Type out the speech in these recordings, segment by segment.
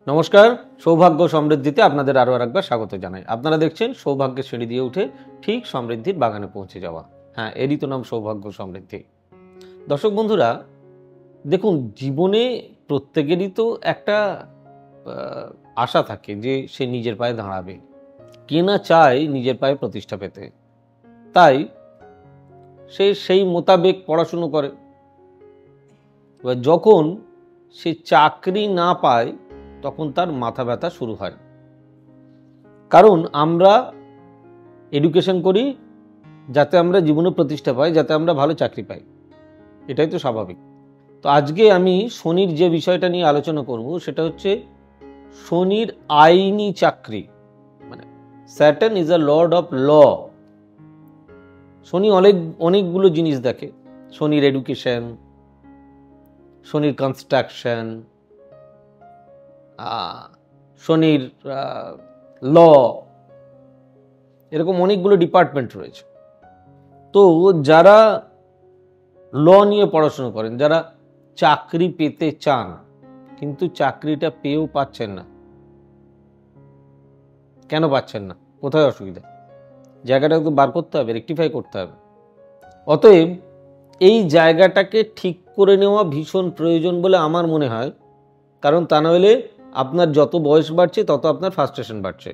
নমস্কার, সৌভাগ্য সমৃদ্ধিতে আপনাদের আরও একবার স্বাগত জানাই। আপনারা দেখছেন সৌভাগ্যের সিঁড়ি দিয়ে উঠে ঠিক সমৃদ্ধির বাগানে পৌঁছে যাওয়া। হ্যাঁ, এরই তো নাম সৌভাগ্য সমৃদ্ধি। দর্শক বন্ধুরা, দেখুন, জীবনে প্রত্যেকেরই তো একটা আশা থাকে যে সে নিজের পায়ে দাঁড়াবে, কে না চায় নিজের পায়ে প্রতিষ্ঠা পেতে। তাই সে সেই মোতাবেক পড়াশুনো করে। এবার যখন সে চাকরি না পায় তখন তার মাথা ব্যথা শুরু হয়। কারণ আমরা এডুকেশন করি যাতে আমরা জীবনে প্রতিষ্ঠা পাই, যাতে আমরা ভালো চাকরি পাই, এটাই তো স্বাভাবিক। তো আজকে আমি শনির যে বিষয়টা নিয়ে আলোচনা করব সেটা হচ্ছে শনির আইনি চাকরি। মানে Saturn is a lord of law. শনি অনেকগুলো জিনিস দেখে। শনির এডুকেশন, শনির কনস্ট্রাকশন, শনির ল, এরকম অনেকগুলো ডিপার্টমেন্ট রয়েছে। তো যারা ল নিয়ে পড়াশোনা করেন, যারা চাকরি পেতে চান কিন্তু চাকরিটা পেয়েও পাচ্ছেন না, কেন পাচ্ছেন না, কোথায় অসুবিধা, জায়গাটা একটু বার করতে হবে, রেকটিফাই করতে হবে। অতএব এই জায়গাটাকে ঠিক করে নেওয়া ভীষণ প্রয়োজন বলে আমার মনে হয়। কারণ তা নাহলে আপনার যত বয়স বাড়ছে তত আপনার ফ্রাস্ট্রেশন বাড়ছে।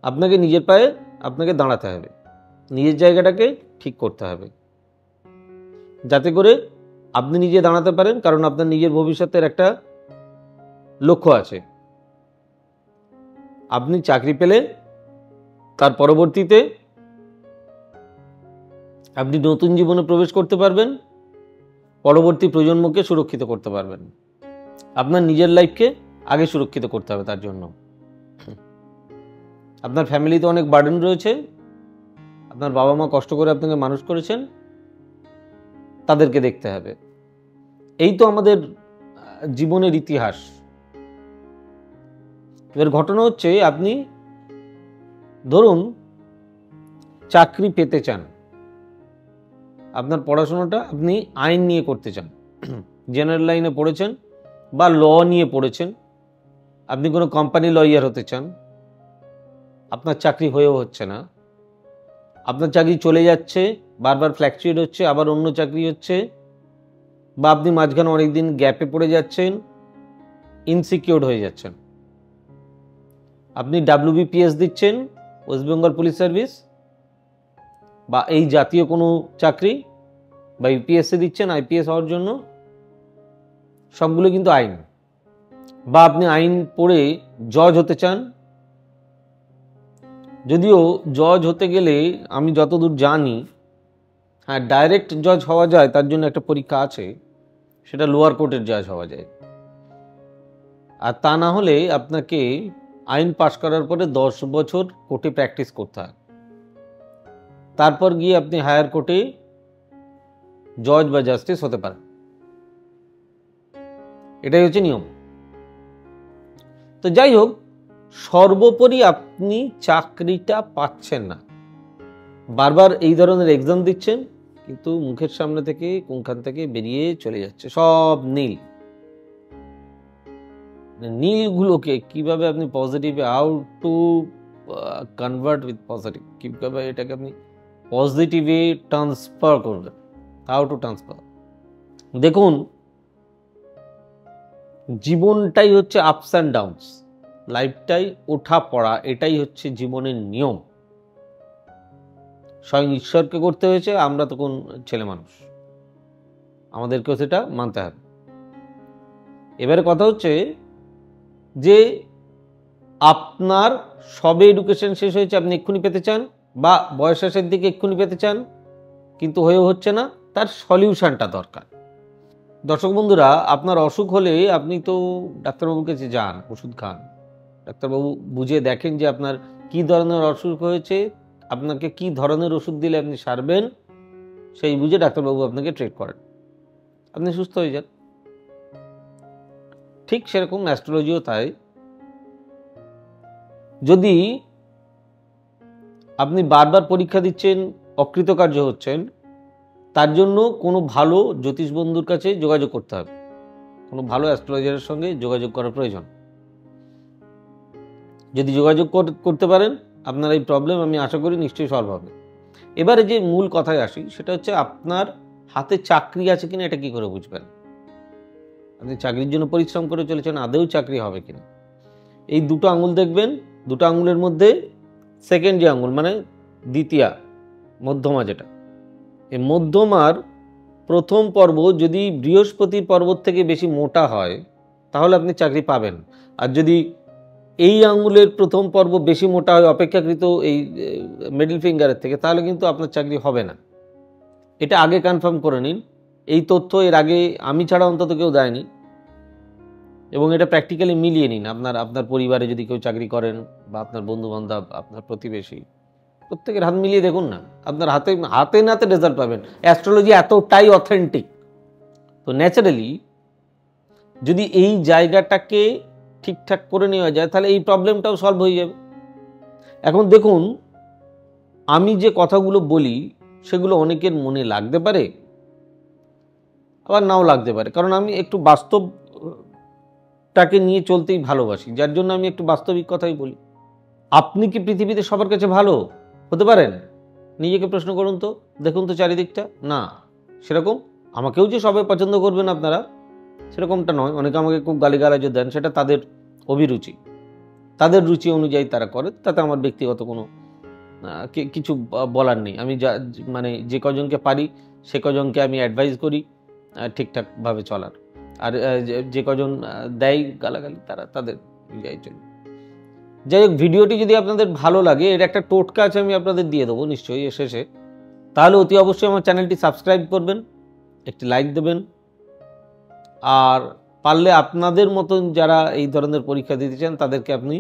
আপনাকে নিজের পায়ে আপনাকে দাঁড়াতে হবে, নিজের জায়গাটাকে ঠিক করতে হবে, যাতে করে আপনি নিজে দাঁড়াতে পারেন। কারণ আপনার নিজের ভবিষ্যতের একটা লক্ষ্য আছে। আপনি চাকরি পেলে তার পরবর্তীতে আপনি নতুন জীবনে প্রবেশ করতে পারবেন, পরবর্তী প্রজন্মকে সুরক্ষিত করতে পারবেন। আপনার নিজের লাইফকে আগে সুরক্ষিত করতে হবে। তার জন্য আপনার ফ্যামিলিতে অনেক বার্ডেন রয়েছে। আপনার বাবা মা কষ্ট করে আপনাকে মানুষ করেছেন, তাদেরকে দেখতে হবে। এই তো আমাদের জীবনের ইতিহাস। এবার ঘটনা হচ্ছে, আপনি ধরুন চাকরি পেতে চান, আপনার পড়াশোনাটা আপনি আইন নিয়ে করতে চান, জেনারেল লাইনে পড়েছেন বা ল নিয়ে পড়েছেন, আপনি কোনো কোম্পানি লয়ার হতে চান, আপনার চাকরি হয়েও হচ্ছে না, আপনার চাকরি চলে যাচ্ছে, বারবার ফ্ল্যাকচুয়েট হচ্ছে, আবার অন্য চাকরি হচ্ছে, বা আপনি মাঝখানে অনেকদিন গ্যাপে পড়ে যাচ্ছেন, ইনসিকিউর হয়ে যাচ্ছেন। আপনি WBPS দিচ্ছেন, ওয়েস্ট বেঙ্গল পুলিশ সার্ভিস, বা এই জাতীয় কোনো চাকরি, বা ইউপিএসসি দিচ্ছেন IPS হওয়ার জন্য, সবগুলো কিন্তু আইন। বা আপনি আইন পড়ে জজ হতে চান, যদিও জজ হতে গেলে আমি যতদূর জানি, হ্যাঁ, ডাইরেক্ট জজ হওয়া যায়, তার জন্য একটা পরীক্ষা আছে, সেটা লোয়ার কোর্টের জজ হওয়া যায়। আর তা না হলে আপনাকে আইন পাশ করার পরে 10 বছর কোর্টে প্র্যাকটিস করতে হয়, তারপর গিয়ে আপনি হায়ার কোর্টে জজ বা জাস্টিস হতে পারেন। এটাই হচ্ছে নিয়ম। তো যাই হোক, সর্বোপরি আপনি চাকরিটা পাচ্ছেন না, বারবার এই ধরনের এক্সাম দিচ্ছেন, কিন্তু মুখের সামনে থেকে কোনখান থেকে বেরিয়ে চলে যাচ্ছে সব নীল। নীলগুলোকে কিভাবে আপনি positive, how to convert with positive, কিভাবে এটাকে আপনি পজিটিভে ট্রান্সফার করবেন, হাউ টু ট্রান্সফার। দেখুন, জীবনটাই হচ্ছে আপস অ্যান্ড ডাউনস, লাইফটাই ওঠা পড়া, এটাই হচ্ছে জীবনের নিয়ম। স্বয়ং ঈশ্বরকে করতে হয়েছে, আমরা তখন ছেলে মানুষ, আমাদেরকেও সেটা মানতে হবে। এবারে কথা হচ্ছে যে আপনার সবে এডুকেশন শেষ হয়েছে, আপনি এক্ষুনি পেতে চান, বা বয়স শেষের দিকে এক্ষুনি পেতে চান, কিন্তু হয়েও হচ্ছে না, তার সলিউশনটা দরকার। দর্শক বন্ধুরা, আপনার অসুখ হলে আপনি তো ডাক্তারবাবুর কাছে যান, ওষুধ খান, ডাক্তারবাবু বুঝে দেখেন যে আপনার কি ধরনের অসুখ হয়েছে, আপনাকে কি ধরনের ওষুধ দিলে আপনি সারবেন, সেই বুঝে ডাক্তারবাবু আপনাকে ট্রিট করেন, আপনি সুস্থ হয়ে যান। ঠিক সেরকম অ্যাস্ট্রোলজিও তাই। যদি আপনি বারবার পরীক্ষা দিচ্ছেন, অকৃতকার্য হচ্ছেন, তার জন্য কোনো ভালো জ্যোতিষ বন্ধুর কাছে যোগাযোগ করতে হবে, কোনো ভালো অ্যাস্ট্রোলজারের সঙ্গে যোগাযোগ করা প্রয়োজন। যদি যোগাযোগ করতে পারেন আপনার এই প্রবলেম আমি আশা করি নিশ্চয়ই সলভ হবে। এবারে যে মূল কথায় আসি সেটা হচ্ছে আপনার হাতে চাকরি আছে কিনা এটা কি করে বুঝবেন? আপনি চাকরির জন্য পরিশ্রম করে চলেছেন, আদৌ চাকরি হবে কিনা? এই দুটো আঙুল দেখবেন, দুটো আঙুলের মধ্যে সেকেন্ড যে আঙুল মানে দ্বিতীয়া মধ্যমা, যেটা এই মধ্যমার প্রথম পর্ব যদি বৃহস্পতির পর্বত থেকে বেশি মোটা হয় তাহলে আপনি চাকরি পাবেন। আর যদি এই আঙুলের প্রথম পর্ব বেশি মোটা হয় অপেক্ষাকৃত এই মিডল ফিঙ্গারের থেকে, তাহলে কিন্তু আপনার চাকরি হবে না। এটা আগে কনফার্ম করে নিন। এই তথ্য এর আগে আমি ছাড়া অন্তত কেউ দেয়নি, এবং এটা প্র্যাকটিক্যালি মিলিয়ে নিন। আপনার পরিবারে যদি কেউ চাকরি করেন বা আপনার বন্ধুবান্ধব, আপনার প্রতিবেশী, প্রত্যেকের হাত মিলিয়ে দেখুন না, আপনার হাতে নাতে রেজাল্ট পাবেন। অ্যাস্ট্রোলজি এতটাই অথেন্টিক। তো ন্যাচারালি যদি এই জায়গাটাকে ঠিকঠাক করে নেওয়া যায় তাহলে এই প্রবলেমটাও সলভ হয়ে যাবে। এখন দেখুন, আমি যে কথাগুলো বলি সেগুলো অনেকের মনে লাগতে পারে, আবার নাও লাগতে পারে, কারণ আমি একটু বাস্তবটাকে নিয়ে চলতেই ভালোবাসি, যার জন্য আমি একটু বাস্তবিক কথাই বলি। আপনি কি পৃথিবীতে সবার কাছে ভালো হতে পারেন? নিজেকে প্রশ্ন করুন তো, দেখুন তো চারিদিকটা। না, সেরকম আমাকেও যে সবাই পছন্দ করবেন আপনারা সেরকমটা নয়। অনেকে আমাকে খুব গালিগালাজও দেন, সেটা তাদের অভিরুচি, তাদের রুচি অনুযায়ী তারা করে, তাতে আমার ব্যক্তিগত কোনো কিছু বলার নেই। আমি মানে যে কজনকে পারি সে কজনকে আমি অ্যাডভাইস করি ঠিকঠাকভাবে চলার, আর যে কজন দেয় গালাগালি তারা তাদের যাই চলি। যাই হোক, ভিডিওটি যদি আপনাদের ভালো লাগে, এর একটা টোটকা আছে, আমি আপনাদের দিয়ে দেবো নিশ্চয়ই এর শেষে। তাহলে অতি অবশ্যই আমার চ্যানেলটি সাবস্ক্রাইব করবেন, একটি লাইক দেবেন, আর পারলে আপনাদের মতন যারা এই ধরনের পরীক্ষা দিতে চান তাদেরকে আপনি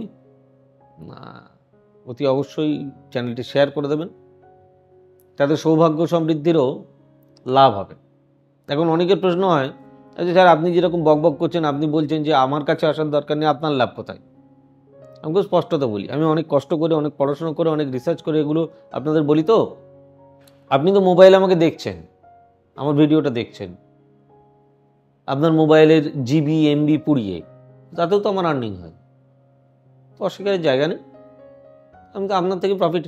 অতি অবশ্যই চ্যানেলটি শেয়ার করে দেবেন। তাতে সৌভাগ্য সমৃদ্ধিরও লাভ হবে। এখন অনেকের প্রশ্ন হয়, আচ্ছা স্যার, আপনি যেরকম বকবক করছেন, আপনি বলছেন যে আমার কাছে আসার দরকার নেই, আপনার লাভ কোথায়? আমাকে স্পষ্টতা বলি, আমি অনেক কষ্ট করে, অনেক পড়াশোনা করে, অনেক রিসার্চ করে এগুলো আপনাদের বলি। তো আপনি তো মোবাইলে আমাকে দেখছেন, আমার ভিডিওটা দেখছেন, আপনার মোবাইলের জিবি এমবি পুড়িয়ে, তাতেও তো আমার আর্নিং হয়। তো অস্বীকারের জায়গা নেই, আমি তো আপনার থেকে প্রফিট।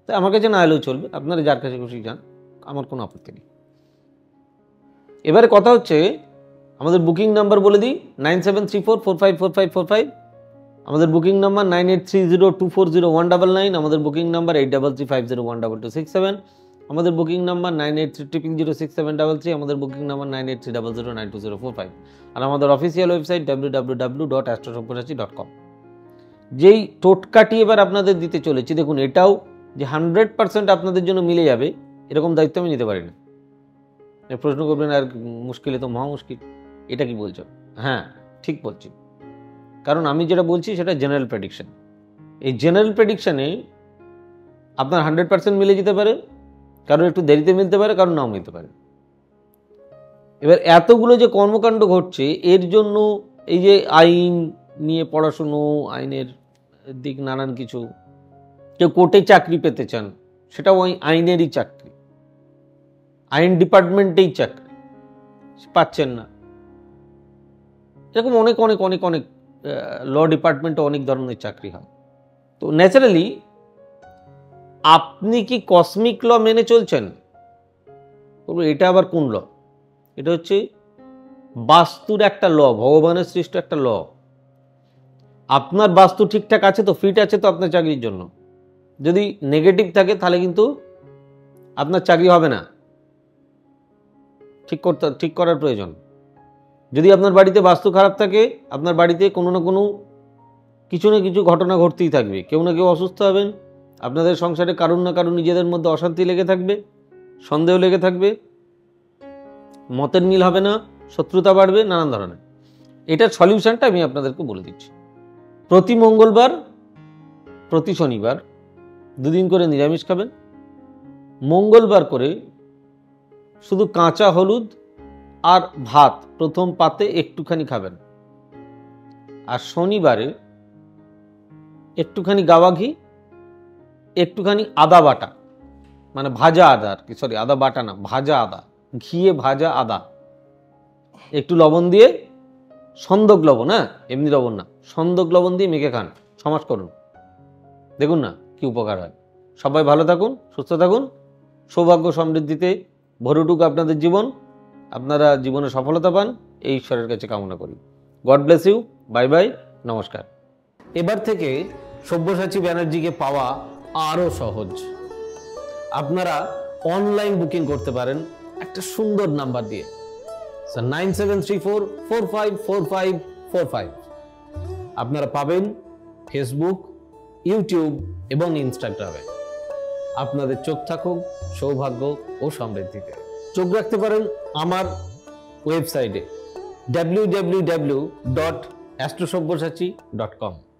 তাই আমার কাছে না এলেও চলবে, আপনারা যার কাছে খুশি যান, আমার কোনো আপত্তি নেই। এবারে কথা হচ্ছে, আমাদের বুকিং নাম্বার বলে দিই, 9734454545। আমাদের বুকিং নাম্বার 9830240199। আমাদের বুকিং নাম্বার 8335012267। আমাদের বুকিং নাম্বার 9830067733। আমাদের বুকিং নাম্বার 9830092045। আর আমাদের অফিসিয়াল ওয়েবসাইট www.astrosambhashchi.com। যেই টোটকাটি এবার আপনাদের দিতে চলেছি, দেখুন এটাও যে 100% আপনাদের জন্য মিলে যাবে এরকম দায়িত্ব আমি নিতে পারি না। প্রশ্ন করবেন, আর মুশকিলে তো মহা মুশকিল, এটা কি বলছো? হ্যাঁ, ঠিক বলছি, কারণ আমি যেটা বলছি সেটা জেনারেল প্রেডিকশন। এই জেনারেল প্রেডিকশানে আপনার 100% মিলে যেতে পারে, কারণ একটু দেরিতে মিলতে পারে, কারণ নাও মিলতে পারে। এবার এতগুলো যে কর্মকাণ্ড ঘটছে, এর জন্য এই যে আইন নিয়ে পড়াশুনো, আইনের দিক নানান কিছু, কেউ কোর্টে চাকরি পেতে চান, সেটাও ওই আইনেরই চাকরি, আইন ডিপার্টমেন্টেই চাকরি, পাচ্ছেন না। এরকম অনেক অনেক অনেক অনেক ল ডিপার্টমেন্টে অনেক ধরনের চাকরি হয়। তো ন্যাচারালি আপনি কি কসমিক ল মেনে চলছেন? এটা আবার কোন ল? এটা হচ্ছে বাস্তুর একটা ল, ভগবানের সৃষ্ট একটা ল। আপনার বাস্তু ঠিকঠাক আছে তো, ফিট আছে তো আপনার চাকরির জন্য। যদি নেগেটিভ থাকে তাহলে কিন্তু আপনার চাকরি হবে না, ঠিক করার প্রয়োজন। যদি আপনার বাড়িতে বাস্তু খারাপ থাকে, আপনার বাড়িতে কোনো না কোনো কিছু না কিছু ঘটনা ঘটতেই থাকবে। কেউ না কেউ অসুস্থ হবেন, আপনাদের সংসারে কারুর না কারুর নিজেদের মধ্যে অশান্তি লেগে থাকবে, সন্দেহ লেগে থাকবে, মতের মিল হবে না, শত্রুতা বাড়বে, নানান ধরনের। এটার সলিউশনটা আমি আপনাদেরকে বলে দিচ্ছি। প্রতি মঙ্গলবার, প্রতি শনিবার 2 দিন করে নিরামিষ খাবেন। মঙ্গলবার করে শুধু কাঁচা হলুদ আর ভাত প্রথম পাতে একটুখানি খাবেন। আর শনিবারে একটুখানি গাওয়া ঘি, একটুখানি আদা বাটা, মানে ভাজা আদা আর কি, সরি আদা বাটা না, ভাজা আদা, ঘিয়ে ভাজা আদা, একটু লবণ দিয়ে, সন্দক লবণ, হ্যাঁ এমনি লবণ না, সন্দক লবণ দিয়ে মেখে খান সমাজ করুন, দেখুন না কি উপকার হয়। সবাই ভালো থাকুন, সুস্থ থাকুন, সৌভাগ্য সমৃদ্ধিতে ভরে উঠুক আপনাদের জীবন, আপনারা জীবনে সফলতা পান, এই ঈশ্বরের কাছে কামনা করি। God bless you. Bye bye, নমস্কার। এবার থেকে সব্যসাচী ব্যানার্জিকে পাওয়া আরও সহজ। আপনারা অনলাইন বুকিং করতে পারেন একটা সুন্দর নাম্বার দিয়ে, 9734454545। আপনারা পাবেন ফেসবুক, ইউটিউব এবং ইনস্টাগ্রামে। আপনাদের চোখ থাকুক সৌভাগ্য ও সমৃদ্ধিতে। চোখ রাখতে পারেন আমার ওয়েবসাইটে www.astrosabbyasachi.com।